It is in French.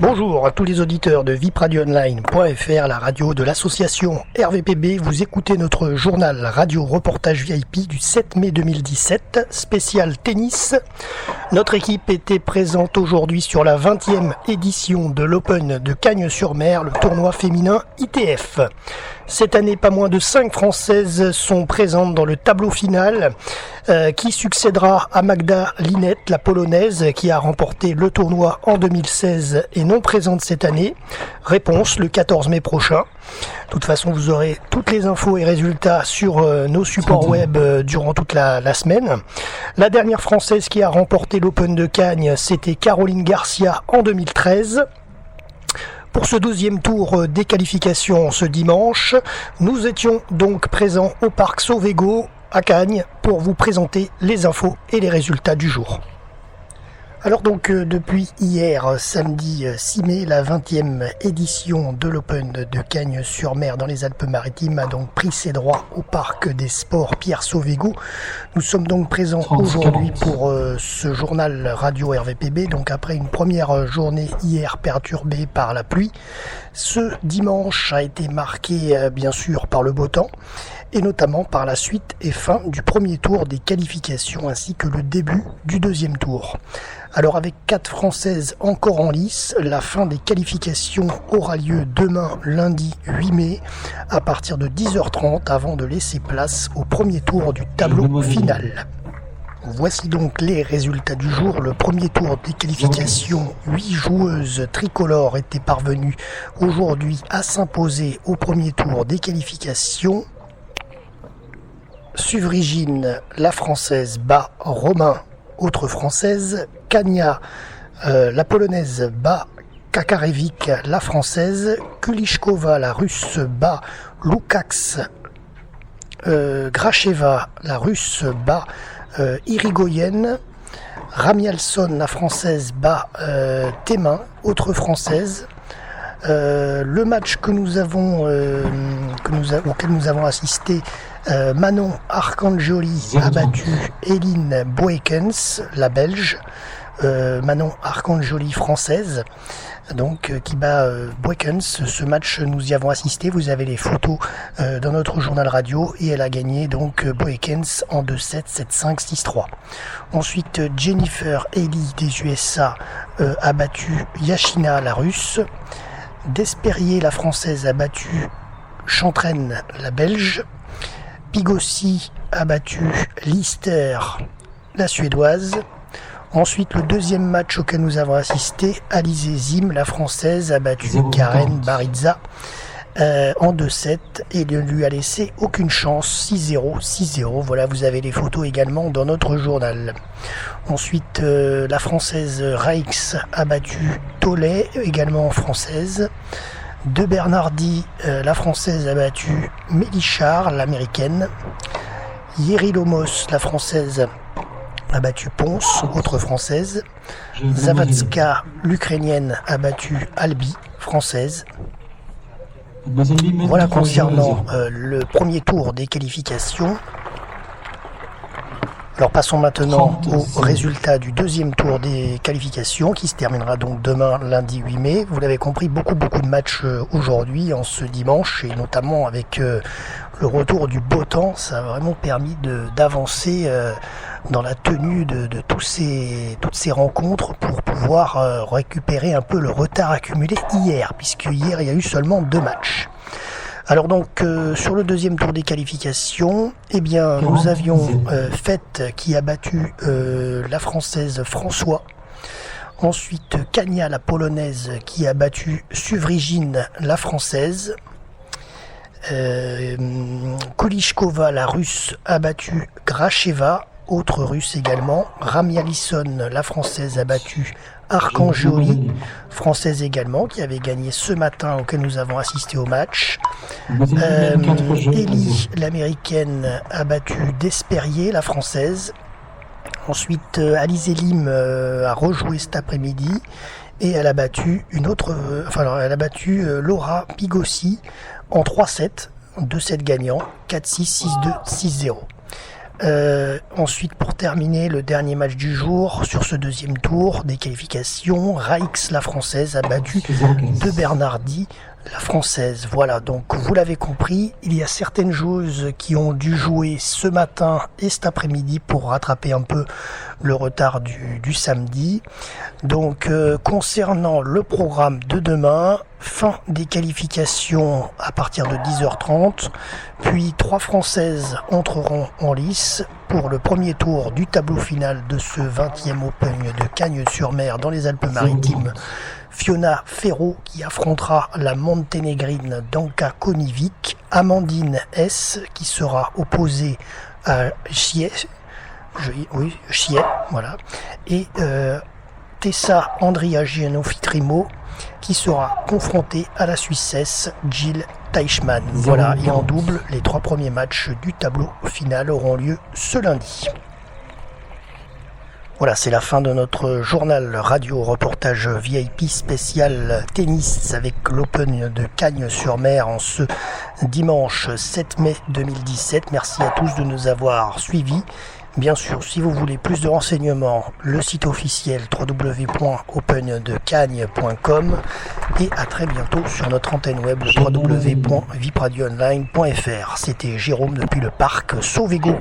Bonjour à tous les auditeurs de vipradioonline.fr, la radio de l'association RVPB. Vous écoutez notre journal radio reportage VIP du 7 mai 2017, spécial tennis. Notre équipe était présente aujourd'hui sur la 20e édition de l'Open de Cagnes-sur-Mer, le tournoi féminin ITF. Cette année, pas moins de 5 Françaises sont présentes dans le tableau final qui succédera à Magda Linette, la Polonaise, qui a remporté le tournoi en 2016 et non présente cette année. Réponse le 14 mai prochain. De toute façon, vous aurez toutes les infos et résultats sur nos supports web durant toute la semaine. La dernière Française qui a remporté l'Open de Cagnes, c'était Caroline Garcia en 2013. Pour ce 12e tour des qualifications ce dimanche, nous étions donc présents au parc Sauvégo à Cagnes pour vous présenter les infos et les résultats du jour. Alors donc depuis hier, samedi 6 mai, la 20e édition de l'Open de Cagnes-sur-Mer dans les Alpes-Maritimes a donc pris ses droits au parc des sports Pierre Sauvégo. Nous sommes donc présents aujourd'hui pour ce journal radio RVPB, donc après une première journée hier perturbée par la pluie. Ce dimanche a été marqué bien sûr par le beau temps et notamment par la suite et fin du premier tour des qualifications ainsi que le début du deuxième tour. Alors avec 4 Françaises encore en lice, la fin des qualifications aura lieu demain lundi 8 mai à partir de 10h30 avant de laisser place au premier tour du tableau final. Voici donc les résultats du jour. Le premier tour des qualifications, 8 joueuses tricolores étaient parvenues aujourd'hui à s'imposer au premier tour des qualifications. Suvrigine, la Française, bat Romain, autre Française. Kania, la Polonaise, bat Kakarevic, la Française. Kulishkova, la Russe, bat Lukacs. Gracheva, la Russe, bat Irigoyen. Ramialson, la Française, bat Thémin, autre Française. Le match que nous avons, auquel nous avons assisté, Manon Arcangeli a battu Eline Boekens, la Belge. Manon Arcangeli, française, donc qui bat Boekens. Ce match, nous y avons assisté. Vous avez les photos dans notre journal radio et elle a gagné donc Boekens en 2-7, 7-5, 6-3. Ensuite, Jennifer Ely des USA a battu Yashina, la Russe. Despérier, la Française, a battu Chantraine, la Belge. Pigossi a battu Lister, la Suédoise. Ensuite, le deuxième match auquel nous avons assisté, Alizé Zim, la Française, a battu Karen Baritza en 2-7 et ne lui a laissé aucune chance, 6-0, 6-0. Voilà, vous avez les photos également dans notre journal. Ensuite, la Française Raix a battu Tollet, également française. De Bernardi, la Française, a battu Mélichard, l'Américaine. Yeri Lomos, la Française, a battu Ponce, autre Française. Zavatska, l'Ukrainienne, a battu Albi, Française. Voilà concernant le premier tour des qualifications. Alors passons maintenant au résultat du deuxième tour des qualifications qui se terminera donc demain lundi 8 mai. Vous l'avez compris, beaucoup de matchs aujourd'hui en ce dimanche et notamment avec le retour du beau temps. Ça a vraiment permis d'avancer dans la tenue de toutes ces rencontres pour pouvoir récupérer un peu le retard accumulé hier, puisque hier il y a eu seulement 2 matchs. Alors donc sur le deuxième tour des qualifications, eh bien nous avions Fête qui a battu la Française François. Ensuite Kania, la Polonaise, qui a battu Suvrigine, la Française. Kulishkova, la Russe, a battu Gracheva, autre Russe également. Ramialison, la Française, a battu Arcangeli, française également, qui avait gagné ce matin, auquel nous avons assisté au match. Ely, l'Américaine, a battu Despérier, la Française. Ensuite, Alizé Lim a rejoué cet après-midi et elle a battu Laura Pigossi en 3-7, 2-7 gagnants, 4-6, 6-2, 6-0. Ensuite, pour terminer, le dernier match du jour, sur ce deuxième tour des qualifications, Raix, la Française, a battu De Bernardi, la Française. Voilà, donc vous l'avez compris, il y a certaines joueuses qui ont dû jouer ce matin et cet après-midi pour rattraper un peu le retard du samedi. Donc concernant le programme de demain, fin des qualifications à partir de 10h30, puis 3 Françaises entreront en lice pour le premier tour du tableau final de ce 20e Open de Cagnes-sur-Mer dans les Alpes-Maritimes. Fiona Ferro qui affrontera la monténégrine Danka Konivic, Amandine S qui sera opposée à Chiet, voilà, et Tessa Andrea Gianofitrimo qui sera confrontée à la Suissesse Jill Teichmann. Voilà, et en double, les 3 premiers matchs du tableau final auront lieu ce lundi. Voilà, c'est la fin de notre journal radio reportage VIP spécial tennis avec l'Open de Cagnes-sur-Mer en ce dimanche 7 mai 2017. Merci à tous de nous avoir suivis. Bien sûr, si vous voulez plus de renseignements, le site officiel www.opendecagnes.com et à très bientôt sur notre antenne web www.vipradioonline.fr. C'était Jérôme depuis le parc Sauvégo.